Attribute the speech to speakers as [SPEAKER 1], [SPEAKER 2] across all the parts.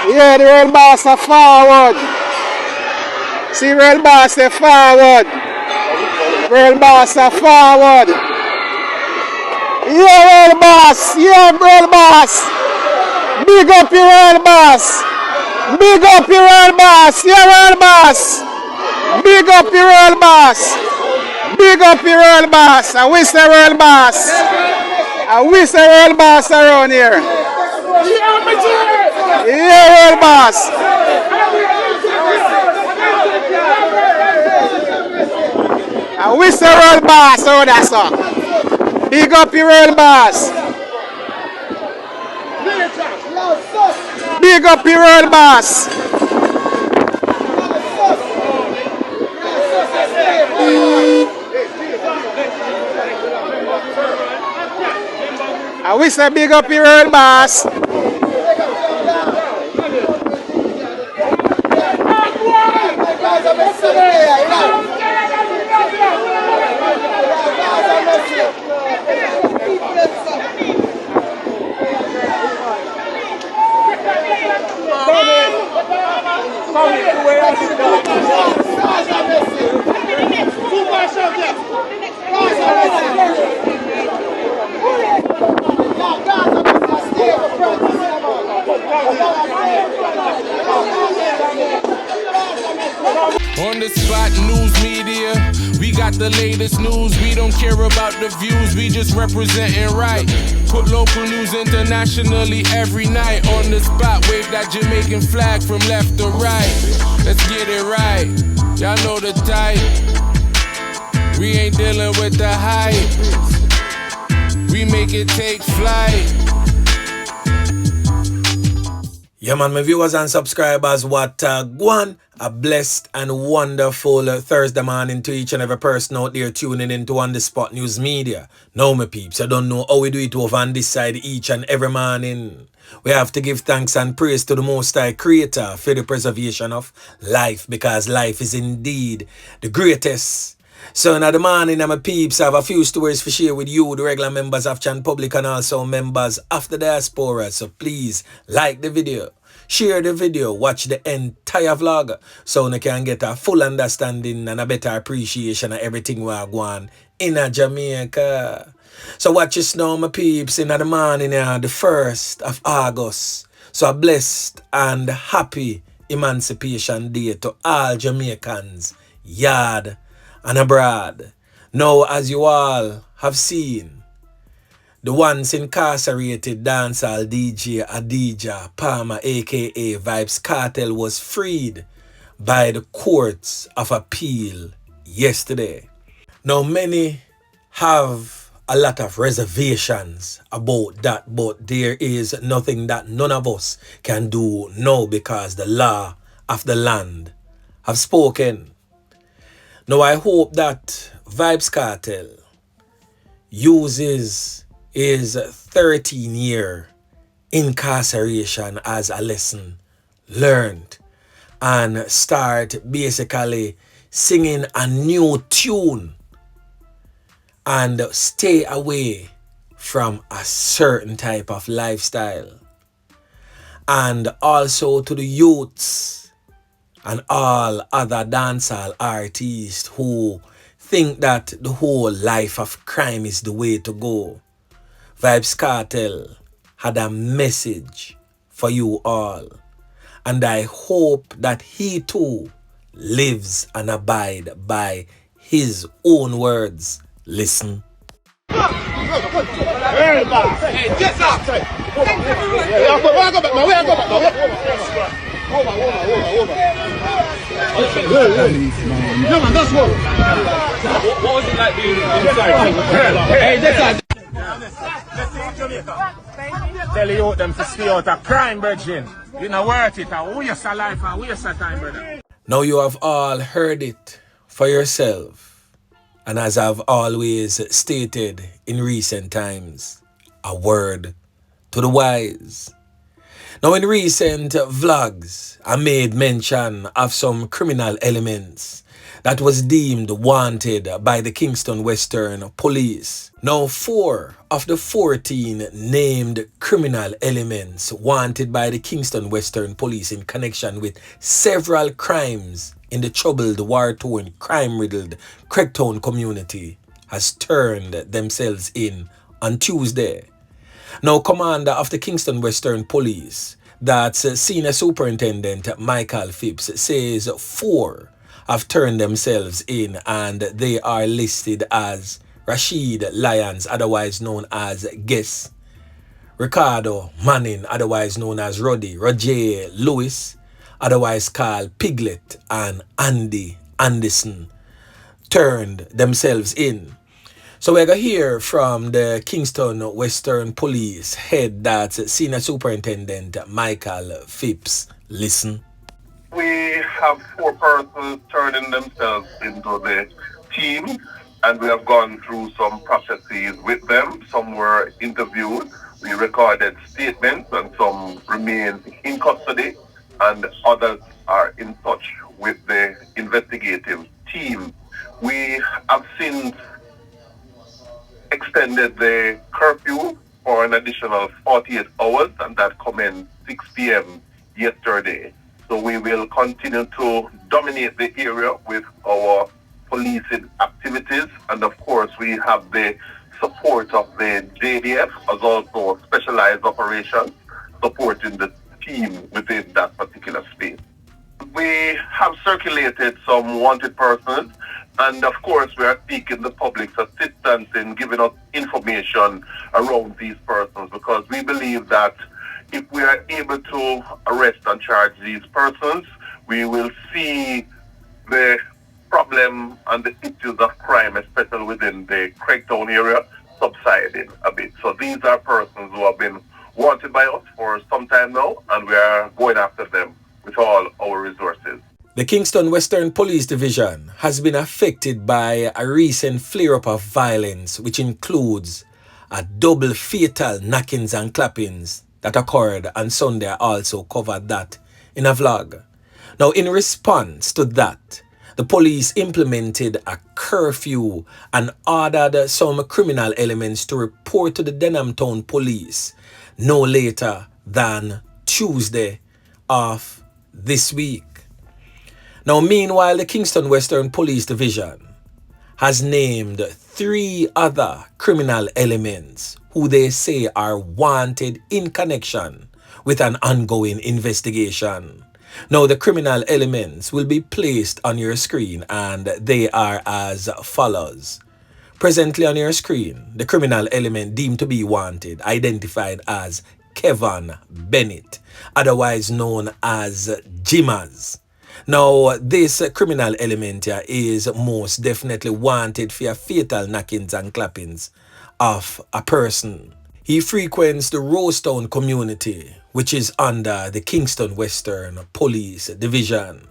[SPEAKER 1] Yeah, the real boss are forward. See, real boss are forward. Real boss are forward. Yeah, real boss. Yeah, real boss. Big up your real boss. Big up your real boss. Yeah, real boss. Big up your real boss. Big up your real boss. I wish the real boss. I wish the real boss around here. Yeah, real boss. I wish the real boss around that song. Big up your real boss. Big up your real boss. I wish I big up your real boss.
[SPEAKER 2] On the spot, news media, we got the latest news. We don't care about the views, we just representing right. Put local news internationally every night. On the spot, wave that Jamaican flag from left to right. Let's get it right, y'all know the type. We ain't dealing with the hype, we make it take flight.
[SPEAKER 3] Yeah, man, my viewers and subscribers, what one a blessed and wonderful Thursday morning to each and every person out there tuning into On The Spot News Media. Now, my peeps, I don't know how we do it over on this side each and every morning. We have to give thanks and praise to the Most High Creator for the preservation of life, because life is indeed the greatest. So in the morning, my peeps, I have a few stories to share with you, the regular members of Chan Public and also members of the diaspora. So please like the video, share the video, watch the entire vlog so you can get a full understanding and a better appreciation of everything we are going in Jamaica. So watch this now, my peeps, in the morning, the 1st of August. So a blessed and happy Emancipation Day to all Jamaicans, yard and abroad. Now, as you all have seen, the once incarcerated dancehall DJ Adidja Palmer, aka Vybz Kartel, was freed by the courts of appeal yesterday. Now, many have a lot of reservations about that, but there is nothing that none of us can do now because the law of the land have spoken. Now, I hope that Vybz Kartel uses his 13-year incarceration as a lesson learned and start basically singing a new tune and stay away from a certain type of lifestyle. And also to the youths and all other dancehall artists who think that the whole life of crime is the way to go. Vybz Kartel had a message for you all, and I hope that he too lives and abide by his own words. Listen.
[SPEAKER 4] What was it like being inside? Tell you them to stay out of crime, brethren. You know worth it. A waste of life, a waste of time, brother.
[SPEAKER 3] Now you have all heard it for yourself. And as I've always stated in recent times, a word to the wise. Now in recent vlogs, I made mention of some criminal elements that was deemed wanted by the Kingston Western Police. Now 4 of the 14 named criminal elements wanted by the Kingston Western Police in connection with several crimes in the troubled, war-torn, crime-riddled Crackdown community has turned themselves in on Tuesday. Now, commander of the Kingston Western Police, that's Senior Superintendent Michael Phipps, says 4 have turned themselves in and they are listed as Rashid Lyons, otherwise known as Guess, Ricardo Manning, otherwise known as Roddy, Roger Lewis, otherwise called Piglet, and Andy Anderson turned themselves in. So we're going to hear from the Kingston Western Police head, that's Senior Superintendent Michael Phipps. Listen.
[SPEAKER 5] We have 4 persons turning themselves into the team, and we have gone through some processes with them. Some were interviewed, we recorded statements, and some remain in custody, and others are in touch with the investigative team. We have since extended the curfew for an additional 48 hours, and that commenced 6 p.m. yesterday. So we will continue to dominate the area with our policing activities, and of course we have the support of the JDF as also specialized operations supporting the team within that particular space. We have circulated some wanted persons, and of course we are seeking the public's assistance in giving us information around these persons, because we believe that if we are able to arrest and charge these persons, we will see the problem and the issues of crime, especially within the Crackdown area, subsiding a bit. So these are persons who have been wanted by us for some time now, and we are going after them with all our resources.
[SPEAKER 3] The Kingston Western Police Division has been affected by a recent flare-up of violence, which includes a double fatal knockings and clappings that occurred on Sunday. I also covered that in a vlog. Now, in response to that, the police implemented a curfew and ordered some criminal elements to report to the Denham Town Police no later than Tuesday of this week. Now, meanwhile, the Kingston Western Police Division has named 3 other criminal elements who they say are wanted in connection with an ongoing investigation. Now, the criminal elements will be placed on your screen, and they are as follows. Presently on your screen, the criminal element deemed to be wanted, identified as Kevin Bennett, otherwise known as Jimmaz. Now, this criminal element here is most definitely wanted for fatal knockings and clappings of a person. He frequents the Rosetown community, which is under the Kingston Western Police Division.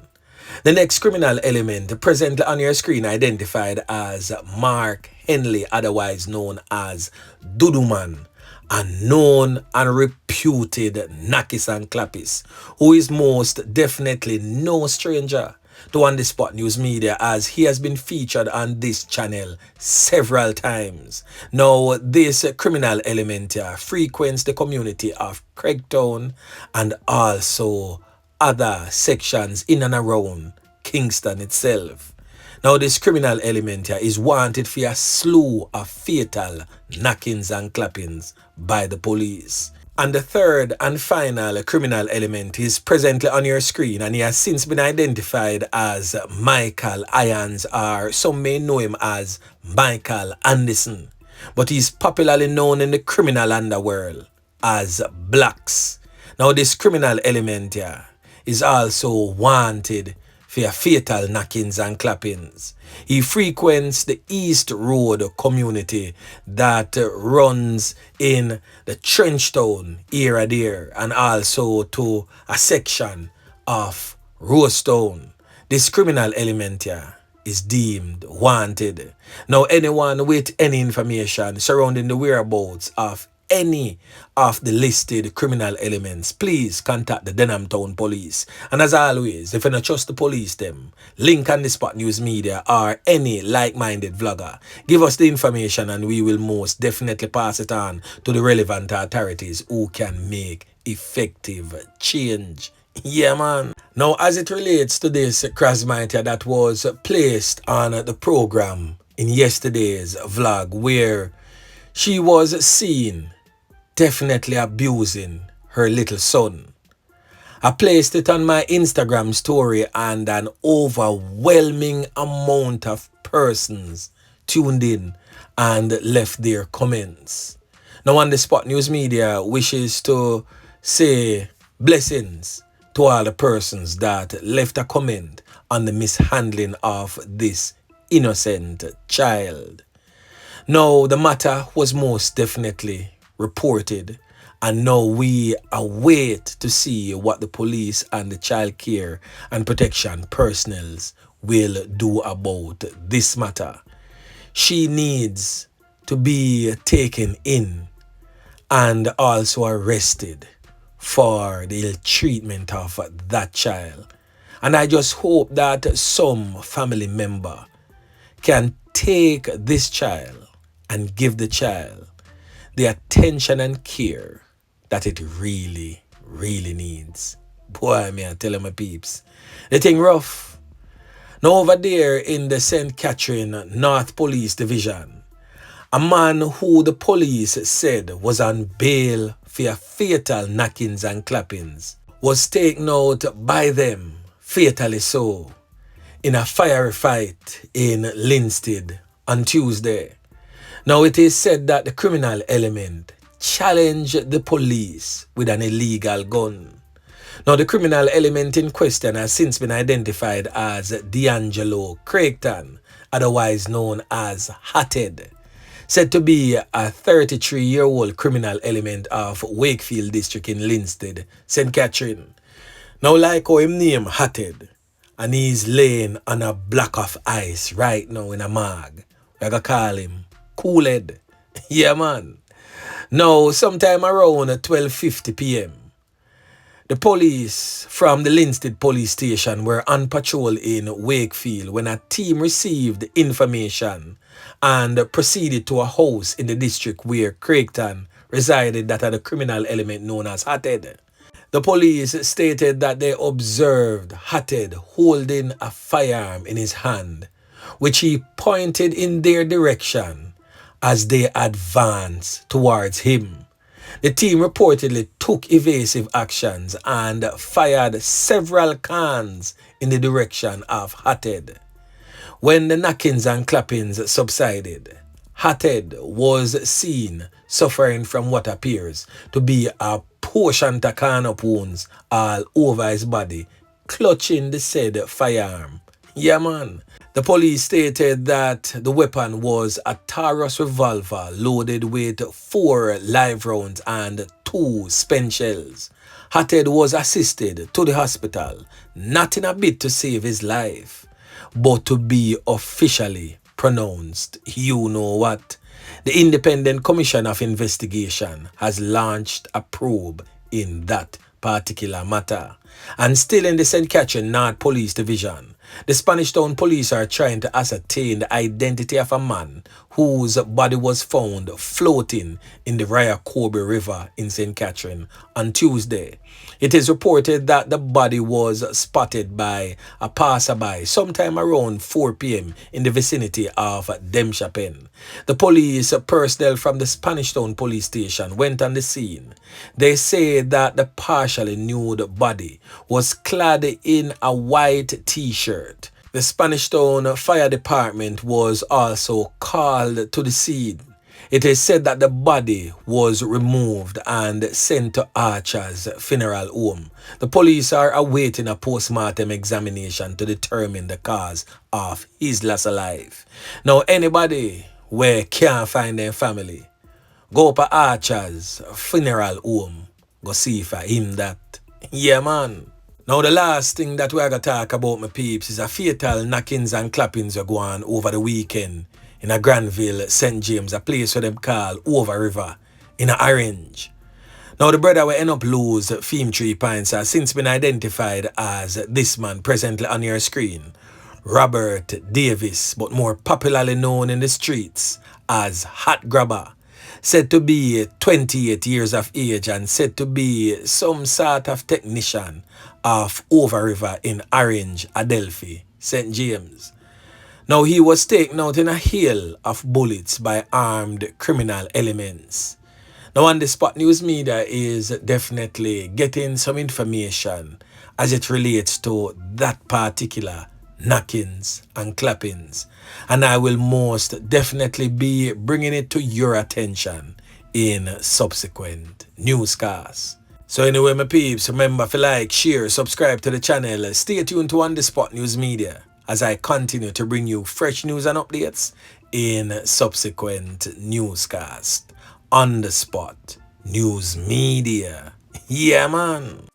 [SPEAKER 3] The next criminal element presently on your screen identified as Mark Henley, otherwise known as Duduman, a known and reputed Nakis and Clappis, who is most definitely no stranger to On The Spot News Media, as he has been featured on this channel several times. Now, this criminal element here frequents the community of Crackdown and also other sections in and around Kingston itself. Now, this criminal element here is wanted for a slew of fatal knockings and clappings by the police. And the third and final criminal element is presently on your screen, and he has since been identified as Michael Irons, or some may know him as Michael Anderson, but he's popularly known in the criminal underworld as Blacks. Now, this criminal element here is also wanted for fatal knockings and clappings. He frequents the East Road community that runs in the Trenchtown area there, and also to a section of Rosetown. This criminal element here is deemed wanted. Now, anyone with any information surrounding the whereabouts of any of the listed criminal elements, please contact the Denham Town Police. And as always, if you don't trust the police them, link on the Spot News Media or any like-minded vlogger, give us the information and we will most definitely pass it on to the relevant authorities who can make effective change. Yeah, man. Now, as it relates to this Krasmighty that was placed on the program in yesterday's vlog, where she was seen definitely abusing her little son, I placed it on my Instagram story and an overwhelming amount of persons tuned in and left their comments. Now, on the Spot News Media wishes to say blessings to all the persons that left a comment on the mishandling of this innocent child. Now, the matter was most definitely reported, and now we await to see what the police and the child care and protection personnel will do about this matter. She needs to be taken in and also arrested for the ill treatment of that child. And I just hope that some family member can take this child and give the child the attention and care that it really, really needs. Boy, me I tell you, my peeps, the thing rough. Now over there in the St. Catherine North Police Division, a man who the police said was on bail for fatal knockings and clappings was taken out by them, fatally so, in a fiery fight in Linstead on Tuesday. Now it is said that the criminal element challenged the police with an illegal gun. Now the criminal element in question has since been identified as D'Angelo Crackdown, otherwise known as Hatted, said to be a 33-year-old criminal element of Wakefield District in Linstead, St. Catherine. Now like how him name Hatted, and he's laying on a block of ice right now in a mag. We're gonna call him Kool-Aid. Yeah, man. Now, sometime around 12:50 p.m., the police from the Linstead police station were on patrol in Wakefield when a team received information and proceeded to a house in the district where Crackdown resided that had a criminal element known as Hatted. The police stated that they observed Hatted holding a firearm in his hand, which he pointed in their direction as they advanced towards him. The team reportedly took evasive actions and fired several cans in the direction of Hatted. When the knockings and clappings subsided, Hatted was seen suffering from what appears to be a portion of can-up wounds all over his body, clutching the said firearm. Yeah, man. The police stated that the weapon was a Taurus revolver loaded with 4 live rounds and 2 spent shells. Hatted was assisted to the hospital, not in a bid to save his life, but to be officially pronounced, you know what. The Independent Commission of Investigation has launched a probe in that particular matter. And still in the St. Catherine North Police Division, the Spanish Town Police are trying to ascertain the identity of a man whose body was found floating in the Ryacobe River in St. Catherine on Tuesday. It is reported that the body was spotted by a passerby sometime around 4 p.m. in the vicinity of Demshapen. The police personnel from the Spanish Town Police Station went on the scene. They say that the partially nude body was clad in a white t-shirt. The Spanish Town Fire Department was also called to the scene. It is said that the body was removed and sent to Archer's funeral home. The police are awaiting a post-mortem examination to determine the cause of his loss of life. Now, anybody where can't find their family, go up to Archer's funeral home, go see for him that. Yeah, man. Now, the last thing that we're going to talk about, my peeps, is a fatal knockings and clappings are going over the weekend in a Granville, St. James, a place where them call Over River in a orange. Now the brother will end up lose fame 3 points has since been identified as this man presently on your screen, Robert Davis, but more popularly known in the streets as Hot Grabba, said to be 28 years of age and said to be some sort of technician of Over River in Orange, Adelphi, St. James. Now he was taken out in a hail of bullets by armed criminal elements. Now on the spot news media is definitely getting some information as it relates to that particular knockings and clappings, and I will most definitely be bringing it to your attention in subsequent newscasts. So anyway, my peeps, remember to like, share, subscribe to the channel, stay tuned to On The Spot News Media as I continue to bring you fresh news and updates in subsequent newscasts. On The Spot News Media. Yeah, man.